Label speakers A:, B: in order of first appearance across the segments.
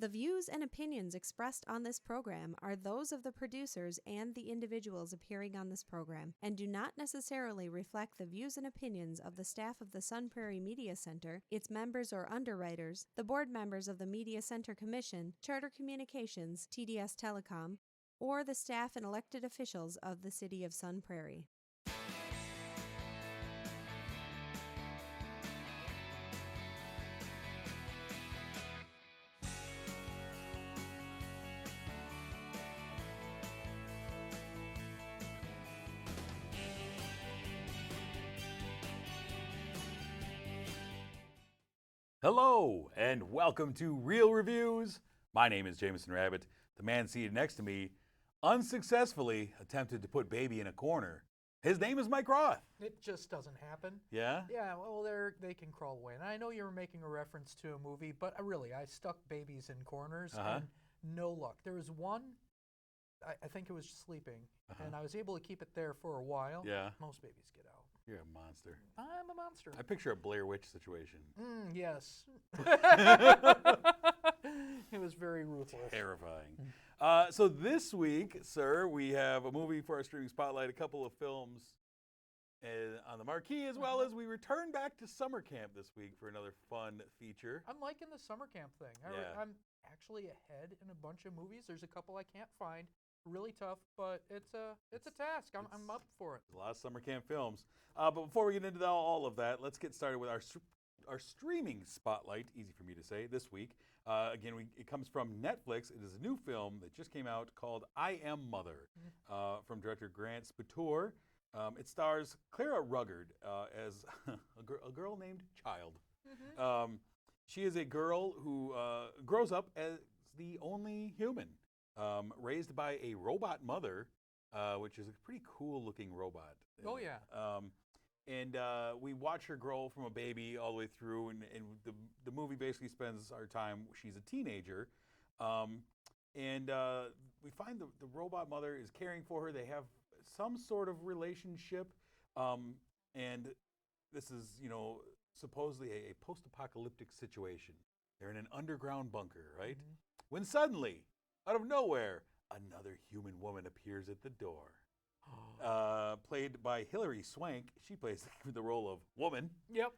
A: The views and opinions expressed on this program are those of the producers and the individuals appearing on this program and do not necessarily reflect the views and opinions of the staff of the Sun Prairie Media Center, its members or underwriters, the board members of the Media Center Commission, Charter Communications, TDS Telecom, or the staff and elected officials of the City of Sun Prairie.
B: Hello, and welcome to Real Reviews. My name is Jameson Rabbit. The man seated next to me unsuccessfully attempted to put baby in a corner. His name is Mike Roth.
C: It just doesn't happen.
B: Yeah?
C: Yeah, well, they can crawl away. And I know you were making a reference to a movie, but I stuck babies in corners and no luck. There was one, I think it was sleeping, and I was able to keep it there for a while.
B: Yeah.
C: Most babies get out.
B: You're a monster.
C: I'm a monster.
B: I picture a Blair Witch situation.
C: Yes. It was very ruthless.
B: Terrifying. So this week, sir, we have a movie for our streaming spotlight, a couple of films on the marquee, as well as we return back to summer camp this week for another fun feature.
C: I'm liking the summer camp thing. I'm actually ahead in a bunch of movies. There's a couple I can't find. Really tough, but it's a task. I'm up for it.
B: A lot of summer camp films. But before we get into all of that, let's get started with our streaming spotlight. Easy for me to say this week. Again, it comes from Netflix. It is a new film that just came out called I Am Mother, from director Grant Sputore. It stars Clara Ruggard as a girl named Child. She is a girl who grows up as the only human, raised by a robot mother, which is a pretty cool looking robot.
C: Oh, yeah.
B: And we watch her grow from a baby all the way through, and the movie basically spends our time, she's a teenager, and we find the robot mother is caring for her. They have some sort of relationship, and this is, supposedly a post-apocalyptic situation. They're in an underground bunker, right? When suddenly, out of nowhere, another human woman appears at the door. Played by Hillary Swank. She plays the role of woman.
C: Yep.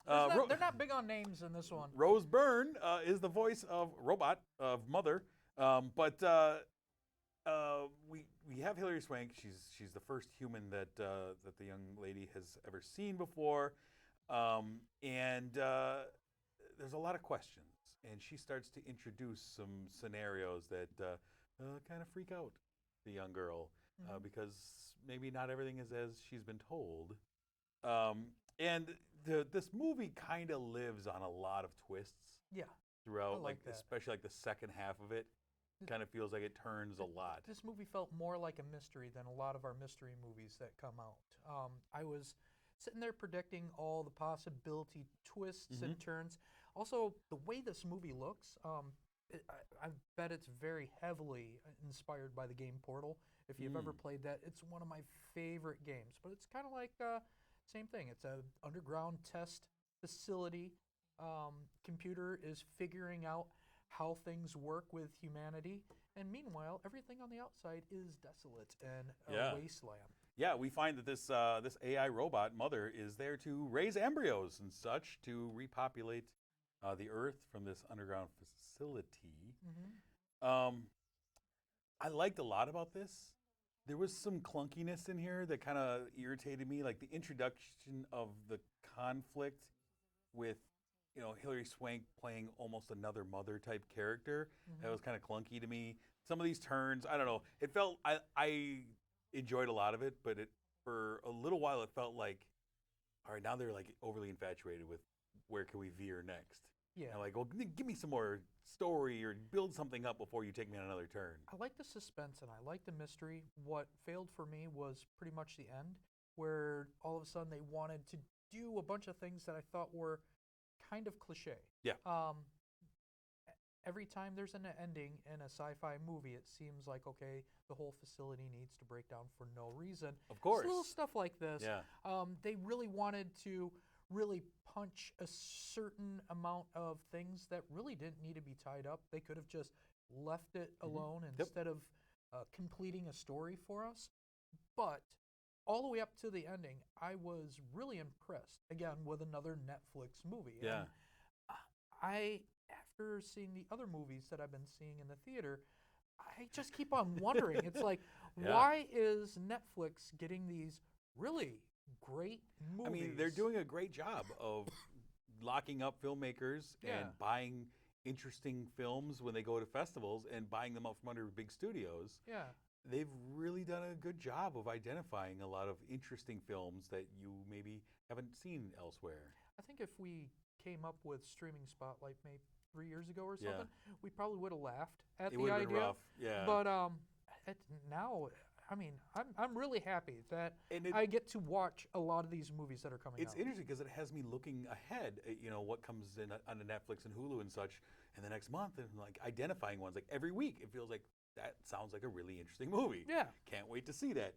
C: They're not big on names in this one.
B: Rose Byrne is the voice of Robot, of Mother. But we have Hillary Swank. She's the first human that the young lady has ever seen before. And there's a lot of questions. And she starts to introduce some scenarios that kind of freak out the young girl. Because maybe not everything is as she's been told. And this movie kind of lives on a lot of twists.
C: Yeah.
B: Throughout,
C: I like that.
B: Especially like the second half of it. Kind of feels like it turns a lot.
C: This movie felt more like a mystery than a lot of our mystery movies that come out. I was sitting there predicting all the possibility twists and turns. Also, the way this movie looks, I bet it's very heavily inspired by the game Portal. If you've ever played that, it's one of my favorite games. But it's kind of like same thing. It's an underground test facility. Computer is figuring out how things work with humanity. And meanwhile, everything on the outside is desolate and a wasteland.
B: Yeah, we find that this AI robot mother is there to raise embryos and such to repopulate the Earth from this underground facility. I liked a lot about this. There was some clunkiness in here that kind of irritated me, like the introduction of the conflict with, Hillary Swank playing almost another mother type character. That was kind of clunky to me. Some of these turns, I don't know. It felt I enjoyed a lot of it, but for a little while it felt like, all right, now they're like overly infatuated with where can we veer next. Yeah. And like, well, give me some more story or build something up before you take me on another turn.
C: I like the suspense and I like the mystery. What failed for me was pretty much the end, where all of a sudden they wanted to do a bunch of things that I thought were kind of cliche.
B: Yeah.
C: Every time there's an ending in a sci-fi movie, it seems like, okay, the whole facility needs to break down for no reason.
B: Of course.
C: It's little stuff like this.
B: Yeah.
C: They really wanted to really punch a certain amount of things that really didn't need to be tied up. They could have just left it alone instead of completing a story for us. But all the way up to the ending, I was really impressed, again, with another Netflix movie.
B: Yeah.
C: And I, after seeing the other movies that I've been seeing in the theater, I just keep on wondering. It's like, why is Netflix getting these really great movies?
B: I mean, they're doing a great job of locking up filmmakers and buying interesting films when they go to festivals and buying them out from under big studios.
C: Yeah.
B: They've really done a good job of identifying a lot of interesting films that you maybe haven't seen elsewhere.
C: I think if we came up with Streaming Spotlight maybe 3 years ago or something, we probably would have laughed at the idea.
B: Been rough. Yeah.
C: But now, I mean, I'm really happy that I get to watch a lot of these movies that are coming out.
B: It's interesting because it has me looking ahead at, you know, what comes in on Netflix and Hulu and such in the next month, and like identifying ones. Like every week, it feels like that sounds like a really interesting movie.
C: Yeah.
B: Can't wait to see that.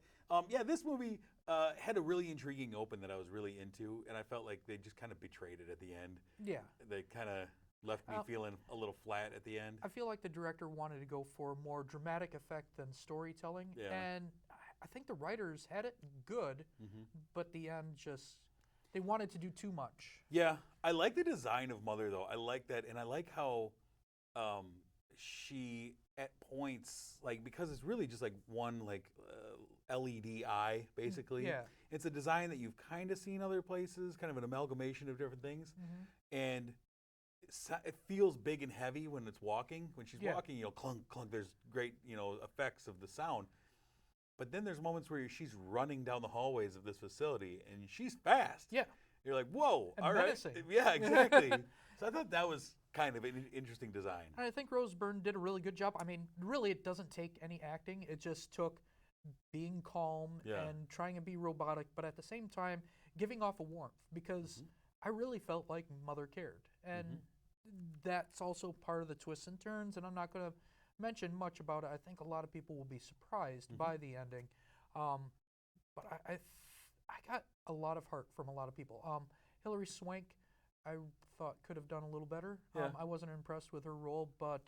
B: This movie had a really intriguing open that I was really into, and I felt like they just kind of betrayed it at the end.
C: Yeah.
B: They kind of left me feeling a little flat at the end.
C: I feel like the director wanted to go for more dramatic effect than storytelling.
B: Yeah.
C: And I think the writers had it good, but the end just, they wanted to do too much.
B: Yeah. I like the design of Mother, though. I like that, and I like how she, at points, like, because it's really just like one, like, LED eye, basically.
C: Yeah.
B: It's a design that you've kind of seen other places, kind of an amalgamation of different things. And it feels big and heavy when it's walking. When she's walking, you know, clunk, clunk, there's great, you know, effects of the sound. But then there's moments where she's running down the hallways of this facility, and she's fast.
C: Yeah.
B: You're like, whoa,
C: And
B: all right.
C: menacing.
B: Yeah, exactly. So I thought that was kind of an interesting design.
C: And I think Rose Byrne did a really good job. I mean, really, it doesn't take any acting. It just took being calm and trying to be robotic, but at the same time, giving off a warmth, because I really felt like Mother cared. And that's also part of the twists and turns, and I'm not going to mention much about it. I think a lot of people will be surprised by the ending. But I got a lot of heart from a lot of people. Hillary Swank, I thought could have done a little better. I wasn't impressed with her role, but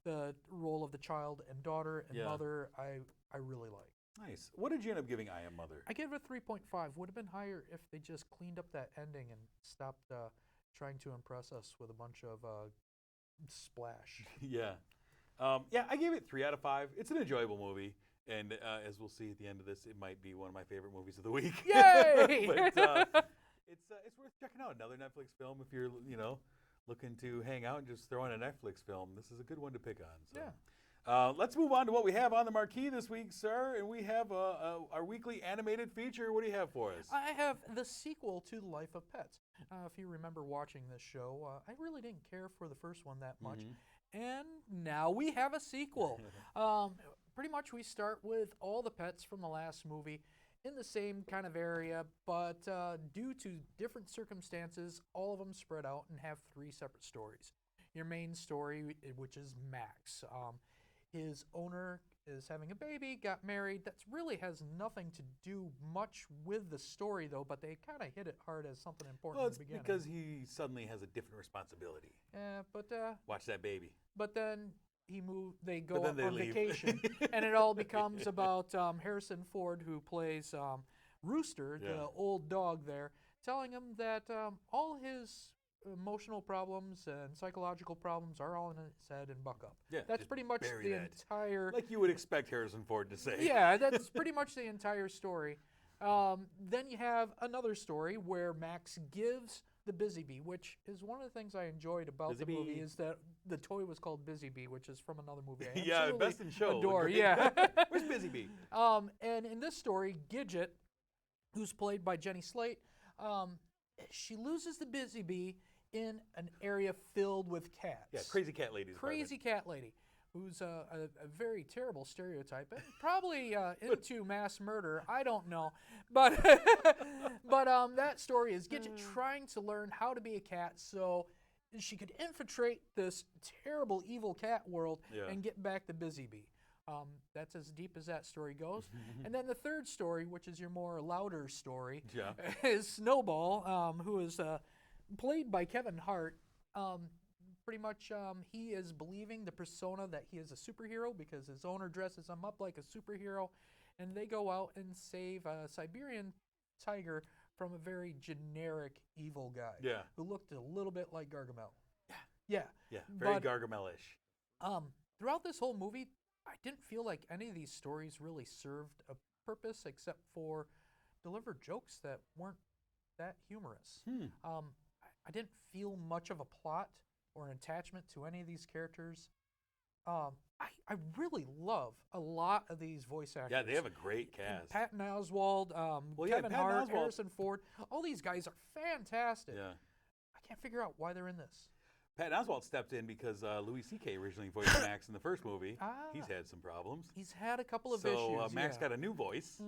C: the role of the child and daughter and mother, I really like.
B: Nice. What did you end up giving I Am Mother?
C: I gave it a 3.5. Would have been higher if they just cleaned up that ending and stopped trying to impress us with a bunch of splash.
B: I gave it 3 out of 5. It's an enjoyable movie, and as we'll see at the end of this, it might be one of my favorite movies of the week.
C: Yay!
B: But it's worth checking out. Another Netflix film if you're looking to hang out and just throw on a Netflix film. This is a good one to pick on. So. Let's move on to what we have on the marquee this week, sir. And we have our weekly animated feature. What do you have for us?
C: I have the sequel to Life of Pets. If you remember watching this show, I really didn't care for the first one that much. And now we have a sequel. Pretty much we start with all the pets from the last movie in the same kind of area, but due to different circumstances, all of them spread out and have 3 separate stories. Your main story, which is Max. His owner is having a baby, got married. That really has nothing to do much with the story, though, but they kind of hit it hard as something important in the beginning.
B: Because he suddenly has a different responsibility. Watch that baby.
C: But then they go on vacation, and it all becomes about Harrison Ford, who plays Rooster, the old dog there, telling him that all his emotional problems and psychological problems are all in his head and buck up.
B: Yeah,
C: that's pretty much the entire...
B: Like you would expect Harrison Ford to say.
C: Yeah, that's pretty much the entire story. Then you have another story where Max gives the Busy Bee, which is one of the things I enjoyed about the movie, is that the toy was called Busy Bee, which is from another movie I absolutely
B: Best in Show.
C: adore.
B: Where's Busy Bee?
C: And in this story, Gidget, who's played by Jenny Slate, she loses the Busy Bee in an area filled with cats.
B: Yeah, crazy cat lady.
C: Crazy cat lady, who's a very terrible stereotype, and probably into mass murder. I don't know, but that story is Gidget trying to learn how to be a cat so she could infiltrate this terrible evil cat world and get back the Busy Bee. That's as deep as that story goes. And then the third story, which is your more louder story,
B: Yeah.
C: is Snowball, who is played by Kevin Hart. Pretty much, he is believing the persona that he is a superhero because his owner dresses him up like a superhero, and they go out and save a Siberian tiger from a very generic evil guy.
B: Yeah.
C: Who looked a little bit like Gargamel. Yeah.
B: Yeah. Very
C: But,
B: Gargamel-ish.
C: throughout this whole movie, I didn't feel like any of these stories really served a purpose except for deliver jokes that weren't that humorous. I didn't feel much of a plot or an attachment to any of these characters. I really love a lot of these voice actors.
B: Yeah, they have a great cast.
C: Patton Oswalt, Kevin
B: Patton
C: Hart,
B: Oswalt.
C: Harrison Ford. All these guys are fantastic.
B: Yeah.
C: I can't figure out why they're in this.
B: Patton Oswalt stepped in because Louis C.K. originally voiced Max in the first movie. He's had some problems.
C: He's had a couple of
B: so
C: issues.
B: Max
C: yeah.
B: got a new voice.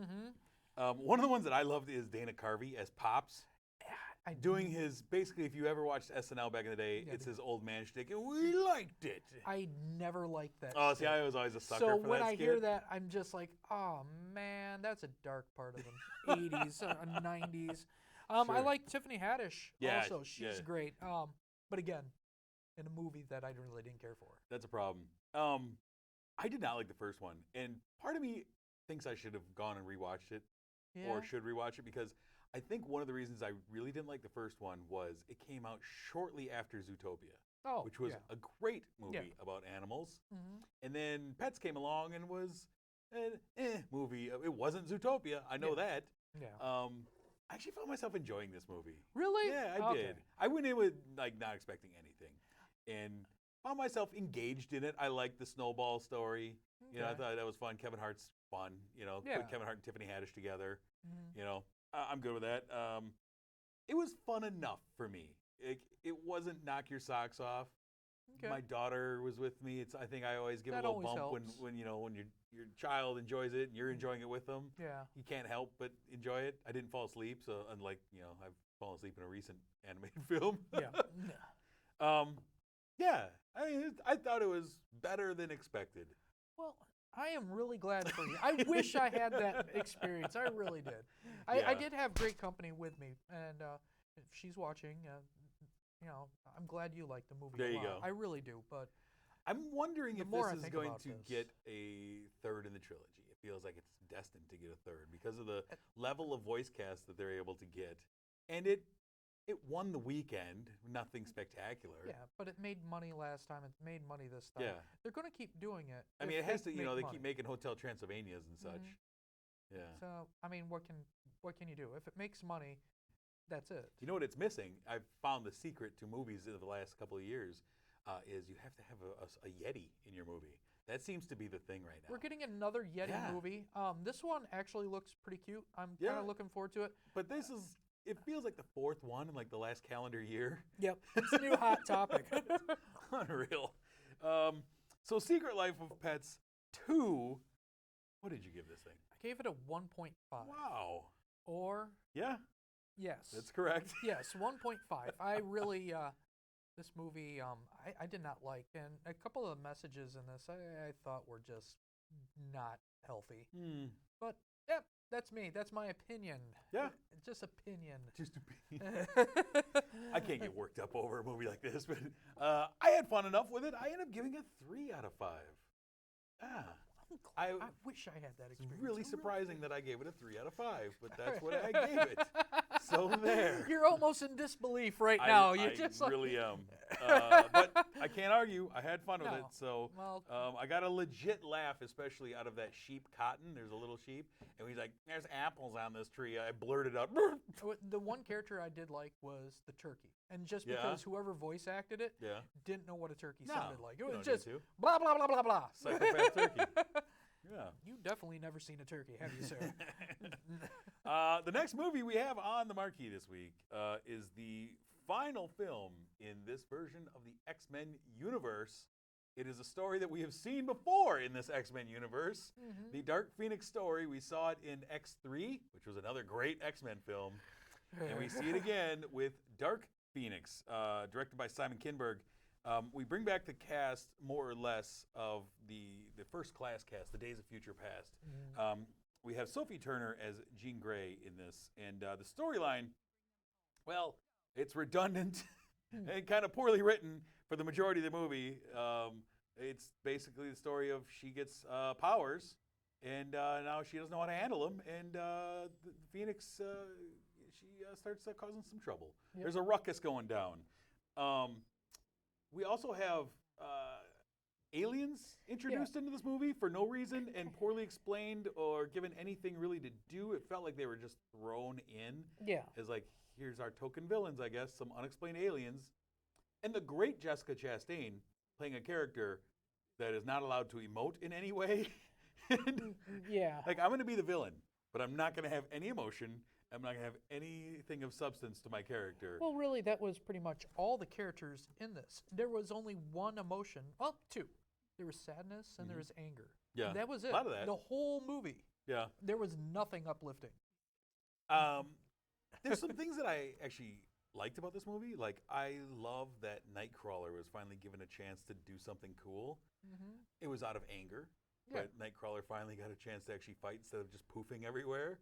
B: One of the ones that I loved is Dana Carvey as Pops. Doing his, basically, if you ever watched SNL back in the day, it's his old man shtick, and we liked it.
C: I never liked that.
B: Oh,
C: shit.
B: see, I was always a sucker
C: so
B: for that
C: when I
B: skit.
C: hear that, I'm just like, oh man, that's a dark part of the 80s, 90s. I
B: Sure.
C: like Tiffany Haddish.
B: Yeah,
C: also, she's great. But again, in a movie that I really didn't care for.
B: That's a problem. I did not like the first one, and part of me thinks I should have gone and rewatched it, or should rewatch it, because I think one of the reasons I really didn't like the first one was it came out shortly after Zootopia, which was a great movie about animals. And then Pets came along and was an movie. It wasn't Zootopia, I know that.
C: Yeah.
B: I actually found myself enjoying this movie.
C: Really?
B: Yeah, I did. I went in with like not expecting anything, and found myself engaged in it. I liked the Snowball story. You know, I thought that was fun. Kevin Hart's fun. You know, put Kevin Hart and Tiffany Haddish together. You know. I'm good with that. It was fun enough for me. It wasn't knock your socks off. My daughter was with me. I think I always give a little bump when your child enjoys it and you're enjoying it with them.
C: Yeah.
B: You can't help but enjoy it. I didn't fall asleep, so unlike I've fallen asleep in a recent animated film. Yeah. I mean, I thought it was better than expected.
C: Well, I am really glad for you. I wish I had that experience. I really did. I did have great company with me, and if she's watching, I'm glad you liked the movie.
B: There
C: a
B: you
C: lot.
B: go.
C: I really do. But
B: I'm wondering if
C: more I
B: this is
C: think
B: going
C: about
B: to
C: this.
B: get a third in the trilogy. It feels like it's destined to get a third because of the level of voice cast that they're able to get, and it won the weekend. Nothing spectacular.
C: Yeah, but it made money last time. It made money this time.
B: Yeah.
C: They're going to keep doing it.
B: I mean,
C: if
B: it has
C: they
B: to.
C: make
B: They
C: money.
B: keep making Hotel Transylvanias and such. Yeah.
C: So I mean, what can you do? If it makes money, that's it.
B: You know what it's missing? I've found the secret to movies in the last couple of years is you have to have a Yeti in your movie. That seems to be the thing right now.
C: We're getting another Yeti movie. This one actually looks pretty cute. I'm kind of looking forward to it.
B: But it feels like the fourth one in like the last calendar year.
C: Yep, it's a new hot topic.
B: Unreal. So Secret Life of Pets 2, what did you give this thing?
C: I gave it a 1.5.
B: Wow.
C: Or
B: Yeah,
C: yes,
B: that's correct.
C: yes, 1.5. I really this movie I did not like, and a couple of the messages in this I thought were just not healthy. But yeah, that's me. That's my opinion.
B: Yeah.
C: Just opinion.
B: Just opinion. I can't get worked up over a movie like this, but I had fun enough with it. I ended up giving it 3 out of 5.
C: I wish I had that
B: It's
C: experience.
B: really surprising that I gave it a 3 out of 5, but that's what I gave it. So there.
C: You're almost in disbelief right now. You're just
B: I
C: like,
B: really am. But I can't argue. I had fun with
C: No.
B: it. So
C: Well-
B: I got a legit laugh, especially out of that sheep Cotton. There's a little sheep. And he's like, there's apples on this tree. I blurted out.
C: the one character I did like was the turkey. And just
B: Yeah.
C: because whoever voice acted it
B: Yeah.
C: didn't know what a turkey
B: No,
C: sounded like. It
B: you
C: was
B: don't
C: just
B: need to.
C: blah, blah, blah, blah, blah.
B: Psychopath turkey. Yeah.
C: You definitely never seen a turkey, have you, sir?
B: The next movie we have on the marquee this week is the final film in this version of the X-Men universe. It is a story that we have seen before in this X-Men universe. The Dark Phoenix story, we saw it in X3, which was another great X-Men film. And we see it again with Dark Phoenix, directed by Simon Kinberg. We bring back the cast more or less of the first class cast, the Days of Future Past. We have Sophie Turner as Jean Grey in this, and the storyline, well, it's redundant and kind of poorly written for the majority of the movie. It's basically the story of she gets powers, and now she doesn't know how to handle them, and the Phoenix, she starts causing some trouble.
C: Yep.
B: There's a ruckus going down. We also have aliens introduced into this movie for no reason and poorly explained or given anything really to do. It felt like they were just thrown in as like, here's our token villains, I guess, some unexplained aliens. And the great Jessica Chastain playing a character that is not allowed to emote in any way. Like, I'm going to be the villain, but I'm not going to have any emotion. I'm not going to have anything of substance to my character.
C: Well, really, that was pretty much all the characters in this. There was only one emotion. Well, two. There was sadness and there was anger.
B: Yeah.
C: That was it.
B: A lot of that.
C: The whole movie.
B: Yeah.
C: There was nothing uplifting.
B: There's some things that I actually liked about this movie. Like, I love that Nightcrawler was finally given a chance to do something cool. It was out of anger, but Nightcrawler finally got a chance to actually fight instead of just poofing everywhere.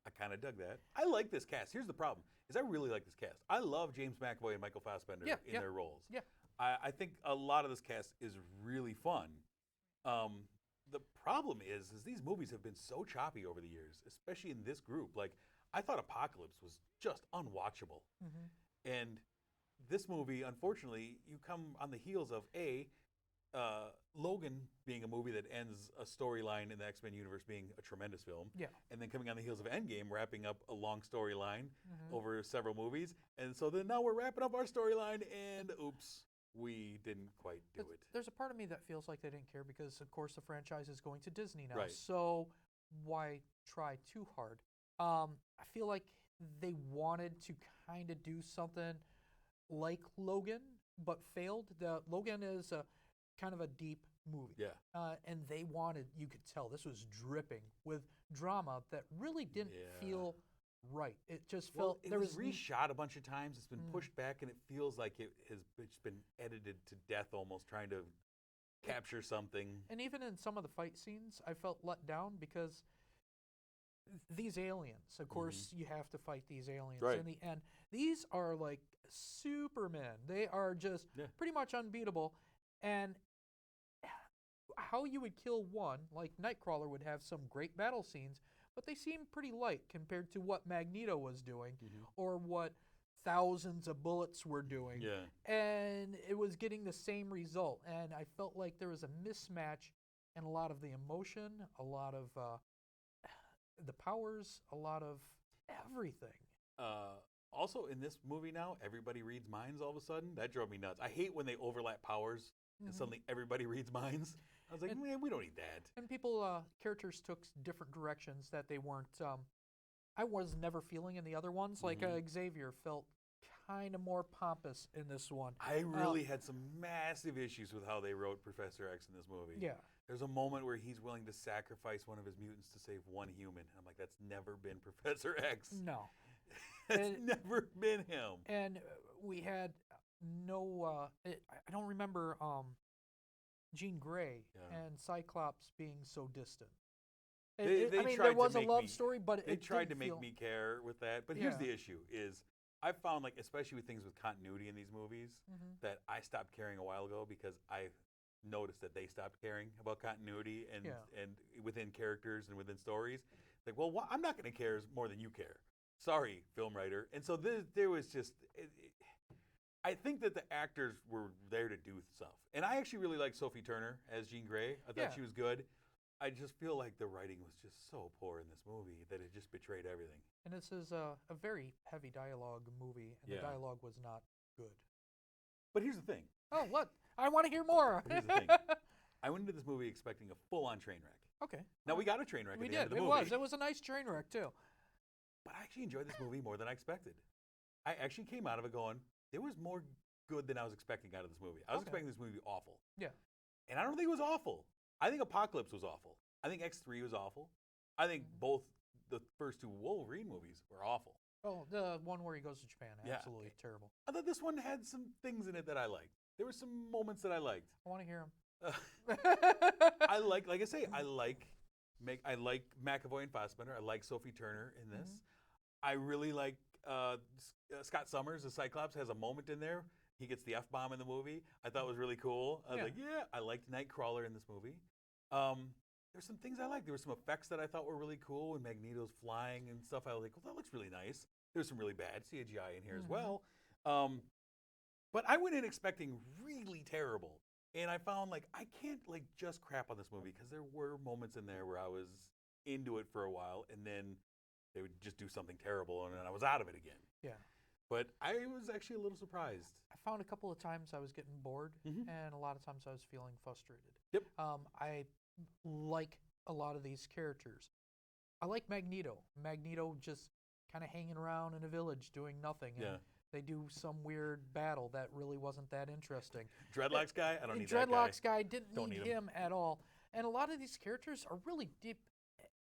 B: I kind of dug that. I like this cast. Here's the problem, is I really like this cast. I love James McAvoy and Michael Fassbender in their roles.
C: Yeah.
B: I think a lot of this cast is really fun. The problem is these movies have been so choppy over the years, especially in this group. Like, I thought Apocalypse was just unwatchable. And this movie, unfortunately, you come on the heels of Logan being a movie that ends a storyline in the X-Men universe being a tremendous film. And then coming on the heels of Endgame, wrapping up a long storyline over several movies. And so then now we're wrapping up our storyline and oops, we didn't quite do it.
C: There's a part of me that feels like they didn't care because, of course, the franchise is going to Disney now.
B: Right.
C: So why try too hard? I feel like they wanted to kind of do something like Logan, but failed. Logan is a kind of a deep movie. And they wanted, you could tell, this was dripping with drama that really didn't feel right. It just felt
B: it was reshot a bunch of times. It's been pushed back, and it feels like it's been edited to death, almost trying to capture something.
C: And even in some of the fight scenes, I felt let down because these aliens, of course, you have to fight these aliens in the end. These are like Supermen. They are just pretty much unbeatable. And how you would kill one, like Nightcrawler would have some great battle scenes, but they seem pretty light compared to what Magneto was doing or what thousands of bullets were doing. And it was getting the same result. And I felt like there was a mismatch in a lot of the emotion, a lot of the powers, a lot of everything.
B: Also, in this movie now, everybody reads minds all of a sudden. That drove me nuts. I hate when they overlap powers and suddenly everybody reads minds. I was like, man, we don't need that.
C: And characters took different directions that they weren't, I was never feeling in the other ones. Like Xavier felt kind of more pompous in this one.
B: I really had some massive issues with how they wrote Professor X in this movie. There's a moment where he's willing to sacrifice one of his mutants to save one human. And I'm like, that's never been Professor X.
C: No.
B: It's never been him.
C: And we had I don't remember Jean Grey and Cyclops being so distant. There was a love story, but
B: they tried to make me care with that. But here's the issue: is I've found, like, especially with things with continuity in these movies, that I stopped caring a while ago because I noticed that they stopped caring about continuity and within characters and within stories. Like, well, I'm not going to care more than you care. Sorry, film writer. And so there was just. I think that the actors were there to do stuff. And I actually really liked Sophie Turner as Jean Grey. I thought she was good. I just feel like the writing was just so poor in this movie that it just betrayed everything.
C: And this is a very heavy dialogue movie, and the dialogue was not good.
B: But here's the thing.
C: Oh, what? I want to hear more.
B: Here's the thing. I went into this movie expecting a full-on train wreck.
C: Okay.
B: Now, we got a train wreck at the end of the movie.
C: It was a nice train wreck, too.
B: But I actually enjoyed this movie more than I expected. I actually came out of it going, there was more good than I was expecting out of this movie. I was expecting this movie to be awful. And I don't think it was awful. I think Apocalypse was awful. I think X3 was awful. I think both the first two Wolverine movies were awful.
C: Oh, the one where he goes to Japan, absolutely terrible.
B: I thought this one had some things in it that I liked. There were some moments that I liked.
C: I want to hear him.
B: I like I say, I like McAvoy and Fassbender. I like Sophie Turner in this. I really like Scott Summers, the Cyclops, has a moment in there. He gets the F-bomb in the movie. I thought it was really cool. I was like, yeah, I liked Nightcrawler in this movie. There's some things I liked. There were some effects that I thought were really cool when Magneto's flying and stuff. I was like, well, that looks really nice. There's some really bad CGI in here as well. But I went in expecting really terrible. And I found like I can't like just crap on this movie because there were moments in there where I was into it for a while and then they would just do something terrible and then I was out of it again.
C: Yeah.
B: But I was actually a little surprised.
C: I found a couple of times I was getting bored and a lot of times I was feeling frustrated.
B: Yep.
C: I like a lot of these characters. I like Magneto. Magneto just kind of hanging around in a village doing nothing. And they do some weird battle that really wasn't that interesting.
B: Dreadlocks guy? I don't need that guy.
C: Dreadlocks guy didn't need him at all. And a lot of these characters are really deep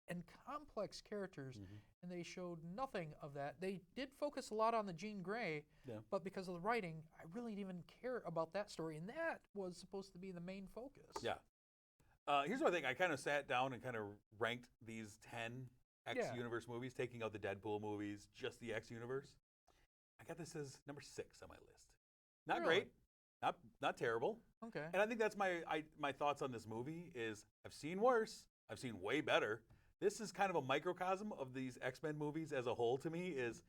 C: and complex characters, and they showed nothing of that. They did focus a lot on the Jean Grey, but because of the writing, I really didn't even care about that story, and that was supposed to be the main focus.
B: Yeah. Here's what I think. I kind of sat down and kind of ranked these 10 X-Universe movies, taking out the Deadpool movies, just the X-Universe. I got this as number 6 on my list. Not great, not terrible.
C: Okay.
B: And I think that's my thoughts on this movie is I've seen worse. I've seen way better. This is kind of a microcosm of these X-Men movies as a whole to me is,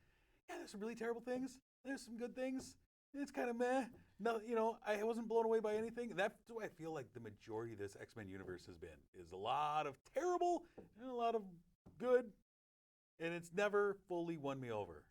B: there's some really terrible things. There's some good things. It's kind of meh. No, I wasn't blown away by anything. That's what I feel like the majority of this X-Men universe has been, is a lot of terrible and a lot of good, and it's never fully won me over.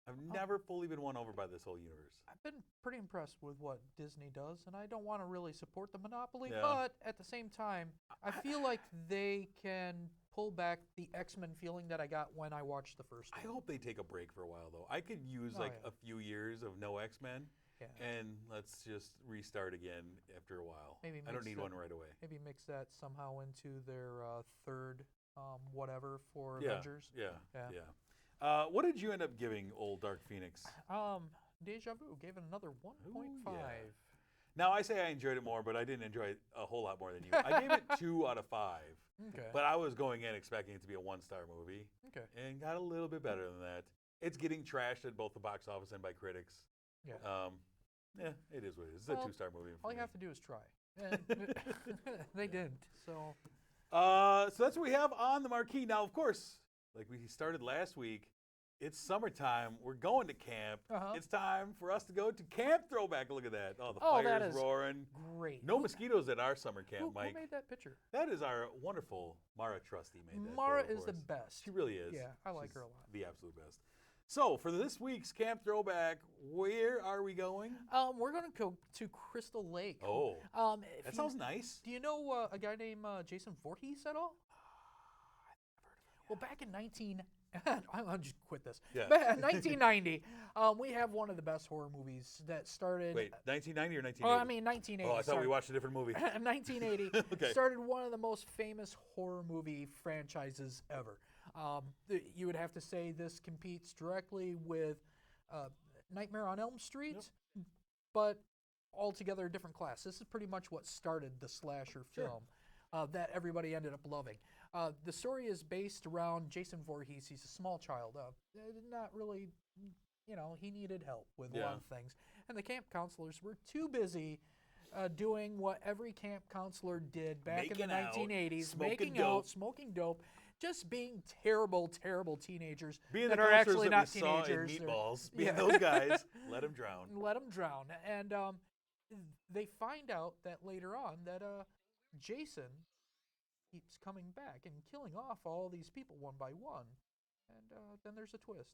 B: I've never fully been won over by this whole universe.
C: I've been pretty impressed with what Disney does, and I don't want to really support the monopoly, but at the same time, I feel like they can pull back the X-Men feeling that I got when I watched the first one.
B: I hope they take a break for a while, though. I could use a few years of no X-Men, and let's just restart again after a while.
C: Maybe
B: I don't need one right away.
C: Maybe mix that somehow into their third whatever for Avengers.
B: Yeah. What did you end up giving old Dark Phoenix?
C: Deja Vu gave it another 1.5.
B: Now, I say I enjoyed it more, but I didn't enjoy it a whole lot more than you. I gave it 2 out of 5.
C: Okay.
B: But I was going in expecting it to be a 1-star movie.
C: Okay.
B: And got a little bit better than that. It's getting trashed at both the box office and by critics.
C: Yeah.
B: It is what it is. It's a 2-star movie.
C: All you have to do is try. And they didn't. So
B: that's what we have on the marquee. Now, of course, like we started last week, it's summertime. We're going to camp. It's time for us to go to Camp Throwback. Look at that. Oh, the fire's roaring.
C: Great.
B: No mosquitoes at our summer camp, Mike.
C: Who made that picture?
B: That is our wonderful Mara Trusty made that.
C: Mara
B: photo
C: is
B: for
C: the
B: us.
C: best.
B: She really is.
C: Yeah, I like her a lot.
B: The absolute best. So for this week's Camp Throwback, where are we going?
C: We're going to go to Crystal Lake.
B: Oh, that sounds nice.
C: Do you know a guy named Jason Voorhees at all? Well, back in I'll just quit this.
B: Yeah.
C: 1990, we have one of the best horror movies that started.
B: Wait, 1990 or 1980?
C: Oh, I mean 1980.
B: Oh, I thought we watched a different movie.
C: 1980
B: Okay.
C: started one of the most famous horror movie franchises ever. You would have to say this competes directly with Nightmare on Elm Street, but altogether a different class. This is pretty much what started the slasher film that everybody ended up loving. The story is based around Jason Voorhees. He's a small child. Not really, he needed help with a lot of things. And the camp counselors were too busy doing what every camp counselor did back in the 1980s. Making out, smoking dope, just being terrible, terrible teenagers that are actually not teenagers.
B: Meatballs, being those guys, let them drown.
C: Let them drown. And they find out that later on that Jason keeps coming back and killing off all these people one by one. And then there's a twist.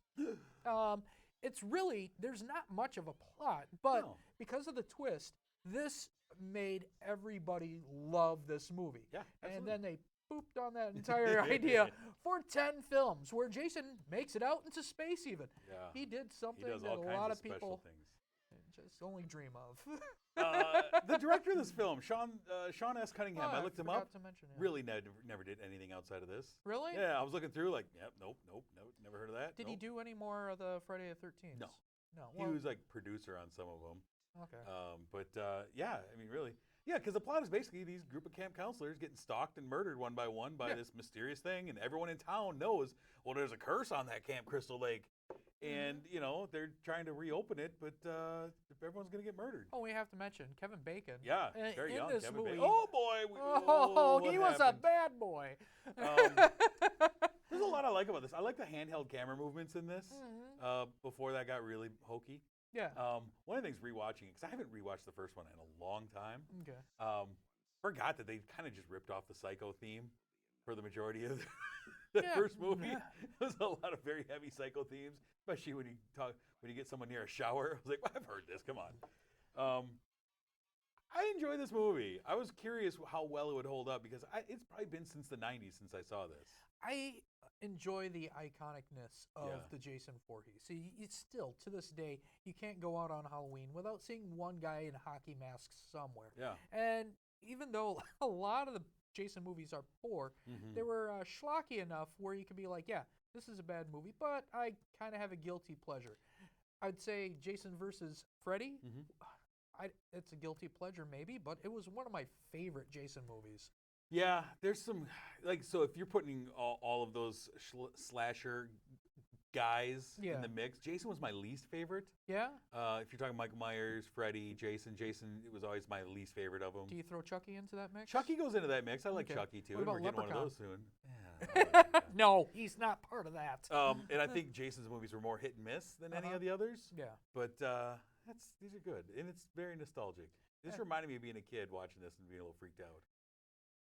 C: It's really, there's not much of a plot, but because of the twist, this made everybody love this movie.
B: Yeah, absolutely.
C: And then they pooped on that entire idea for 10 films where Jason makes it out into space even.
B: Yeah.
C: He did something
B: does
C: that
B: all
C: a
B: kinds
C: lot
B: of
C: of people
B: special things.
C: just only dream of.
B: The director of this film, Sean S. Cunningham, I looked him up.
C: To mention him.
B: Really never did anything outside of this.
C: Really?
B: Yeah, I was looking through like, nope, never heard of that.
C: Did he do any more of the Friday the 13th?
B: No.
C: No.
B: He was like producer on some of them.
C: Okay.
B: Yeah, I mean, really. Yeah, because the plot is basically these group of camp counselors getting stalked and murdered one by one by this mysterious thing, and everyone in town knows, well, there's a curse on that Camp Crystal Lake. And, you know, they're trying to reopen it, but everyone's going to get murdered.
C: Oh, we have to mention Kevin Bacon.
B: Yeah, very
C: in
B: young
C: this
B: Kevin
C: movie.
B: Bacon. Oh, boy.
C: Oh, he was a
B: happened?
C: bad boy.
B: There's a lot I like about this. I like the handheld camera movements in this before that got really hokey.
C: Yeah.
B: One of the things rewatching it, because I haven't rewatched the first one in a long time.
C: Okay.
B: Forgot that they kind of just ripped off the Psycho theme for the majority of the first movie. There's a lot of very heavy Psycho themes, especially when you get someone near a shower. I was like, well, I've heard this. Come on. I enjoy this movie. I was curious how well it would hold up because it's probably been since the 90s since I saw this.
C: I enjoy the iconicness of the Jason Voorhees. See, it's still, to this day, you can't go out on Halloween without seeing one guy in hockey masks somewhere.
B: Yeah.
C: And even though a lot of the Jason movies are poor, they were schlocky enough where you could be like, yeah, this is a bad movie, but I kind of have a guilty pleasure. I'd say Jason versus Freddy, it's a guilty pleasure maybe, but it was one of my favorite Jason movies.
B: Yeah, there's some, so if you're putting all of those slasher guys in the mix, Jason was my least favorite.
C: Yeah?
B: If you're talking Michael Myers, Freddy, Jason, it was always my least favorite of them.
C: Do you throw Chucky into that mix?
B: Chucky goes into that mix. I like Chucky too.
C: What about
B: We're getting
C: Leprechaun?
B: one of those soon. Yeah,
C: no, he's not part of that.
B: And I think Jason's movies were more hit and miss than any of the others.
C: Yeah.
B: But these are good, and it's very nostalgic. This reminded me of being a kid watching this and being a little freaked out.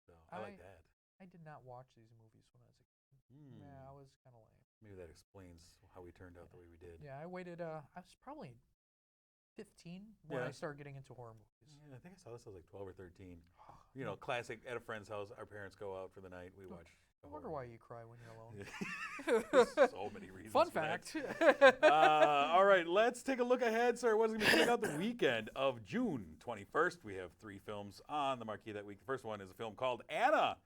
B: So I like that.
C: I did not watch these movies when I was a kid. Yeah, I was kind of lame.
B: Maybe that explains how we turned out the way we did.
C: Yeah, I waited. I was probably 15 when I started getting into horror movies.
B: Yeah, I think I saw this. I was like 12 or 13. You know, classic. At a friend's house, our parents go out for the night. We watch.
C: I wonder why you cry when you're alone.
B: So many reasons.
C: Fun fact.
B: All right, let's take a look ahead, sir. What's going to be coming out the weekend of June 21st? We have 3 films on the marquee that week. The first one is a film called Anna.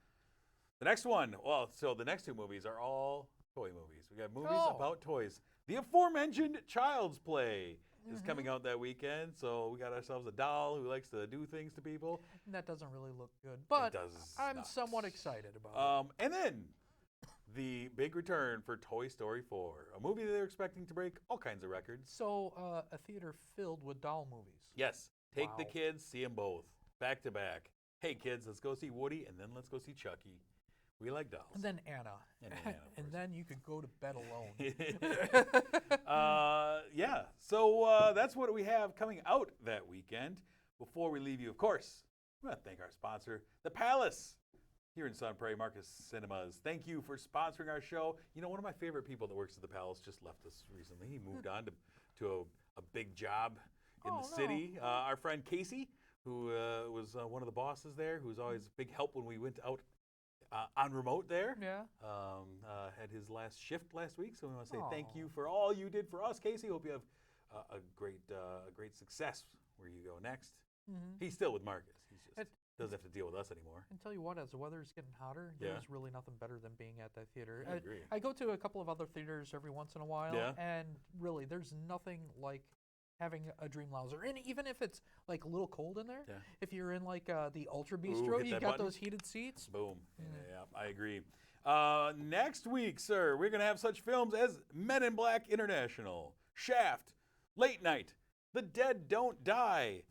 B: The next one, the next 2 movies are all toy movies. We got movies about toys. The aforementioned Child's Play is coming out that weekend, so we got ourselves a doll who likes to do things to people.
C: And that doesn't really look good, but I'm somewhat excited about it.
B: And then the big return for Toy Story 4, a movie that they're expecting to break all kinds of records.
C: So a theater filled with doll movies.
B: Yes. Take the kids, see them both, back to back. Hey, kids, let's go see Woody, and then let's go see Chucky. We like dolls.
C: And then Anna. And then you could go to bed alone.
B: Yeah. So that's what we have coming out that weekend. Before we leave you, of course, we want to thank our sponsor, The Palace, here in Sun Prairie Marcus Cinemas. Thank you for sponsoring our show. You know, one of my favorite people that works at The Palace just left us recently. He moved on to a big job in the city. Our friend Casey, who was one of the bosses there, who was always a big help when we went out on remote there.
C: Yeah.
B: Had his last shift last week, so we want to say thank you for all you did for us, Casey. Hope you have a great success where you go next. He's still with Marcus. He just doesn't have to deal with us anymore.
C: And tell you what, as the weather is getting hotter, there's really nothing better than being at that theater.
B: I agree.
C: I go to a couple of other theaters every once in a while, and really, there's nothing like having a Dream Louser. And even if it's like a little cold in there, if you're in like the Ultra Bistro, you got those heated seats.
B: Boom. Yeah, I agree. Next week, sir, we're going to have such films as Men in Black International, Shaft, Late Night, The Dead Don't Die.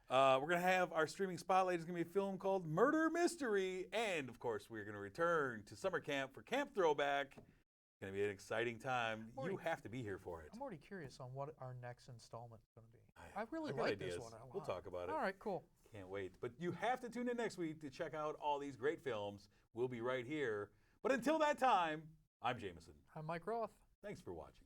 B: We're going to have our streaming spotlight is going to be a film called Murder Mystery. And, of course, we're going to return to summer camp for Camp Throwback. It's going to be an exciting time. You have to be here for it.
C: I'm already curious on what our next installment is going to be. I really like this one.
B: We'll talk about it.
C: All right, cool.
B: Can't wait. But you have to tune in next week to check out all these great films. We'll be right here. But until that time, I'm Jameson.
C: I'm Mike Roth.
B: Thanks for watching.